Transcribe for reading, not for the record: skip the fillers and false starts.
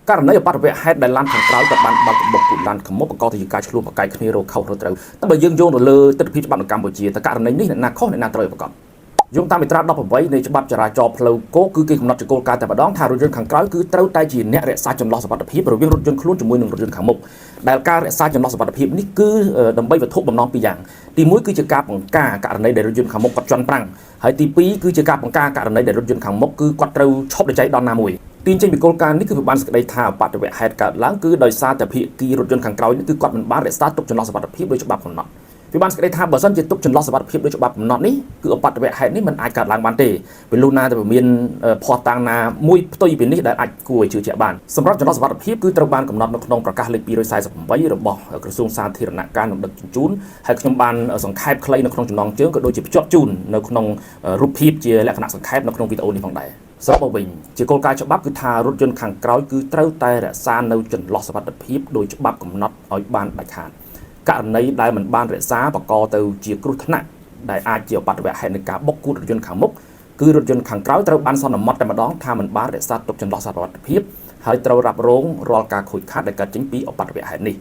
ករណីឧបទ្ទវហេតុដែលឡានខាងក្រោយក៏បានបើកបុកពុឡានខមុបបង្កទៅជាការឆ្លោះប្រកែកគ្នារកខុសរកត្រូវតែបើយើងយោងទៅលើទស្សនវិជ្ជាច្បាប់នៅកម្ពុជាតើករណីនេះអ្នកណាខុសអ្នកណាត្រូវប្រកបយោងតាមមាត្រា18នៃច្បាប់ចរាចរណ៍ផ្លូវគោកគឺគេកំណត់ជាគោលការណ៍តែម្ដងថារថយន្តខាងក្រោយគឺត្រូវតែជាអ្នករក្សាចន្លោះសុវត្ថិភាពរវាងរថយន្តខ្លួនជាមួយនឹងរថយន្តខាងមុខដែលការរក្សាចន្លោះសុវត្ថិភាពនេះគឺដើម្បីវត្ថុបំណងពីរយ៉ាងទី1គឺជាការបង្ការករណីដែលរថយន្តខាងមុខគាត់ជន់ប្រាំងហើយទី2គឺជាការបង្ការករណីដែលរថយន្តខាងមុខគឺគាត់ត្រូវឈប់ដោយចៃដន្យណាមួយទីចេញពីគោលការណ៍នេះគឺវាបានសេចក្តីថាឧបទ្ទវហេតុកើតឡើងគឺដោយសារតែភាគីរថយន្តខាងក្រោយនេះគឺគាត់មិនបានរក្សាទុកចន្លោះសុវត្ថិភាពដោយច្បាប់កំណត់វាបានសេចក្តីថាបើសិនជាទុកចន្លោះសុវត្ថិភាពដោយច្បាប់កំណត់នេះគឺឧបទ្ទវហេតុនេះមិនអាចកើតឡើងបានទេពេលលុះណាតែមានភ័ស្តុតាងណាមួយផ្ទុយពីនេះដែលអាចគួរឲ្យជឿជាក់បានសម្រាប់ចន្លោះសុវត្ថិភាពគឺត្រូវបានកំណត់នៅក្នុងប្រកាសលេខ248របស់ក្រសួងសាធារណការនិងដឹកជញ្ជូនហើយខ្ញុំបានសង្ខេបខ្លីនៅក្នុងចំណងជើងក៏ដូចជាភ្ជាប់ជូននៅក្នុងរូបភាពជាលក្ខណៈសង្ខេបនៅក្នុងវីដេអូនេះផងដែរសរុបមកវិញជាគោលការណ៍ច្បាប់គឺថារថយន្តខាងក្រោយគឺត្រូវតែរក្សានៅចន្លោះសុវត្ថិភាពដោយច្បាប់កំណត់ឲ្យបានដាច់ខាតករណីដែលមិនបានរក្សាបង្កទៅជាគ្រោះថ្នាក់ដែលអាចជាឧបទ្ទវហេតុនៃការបុកគូតរថយន្តខាងមុខគឺរថយន្តខាងក្រោយត្រូវបានសន្មត់តែម្ដងថាមិនបានរក្សាទុកចន្លោះសុវត្ថិភាពហើយត្រូវរ៉ាប់រងរាល់ការខូចខាតដែលកើតចេញពីឧបទ្ទវហេតុនេះ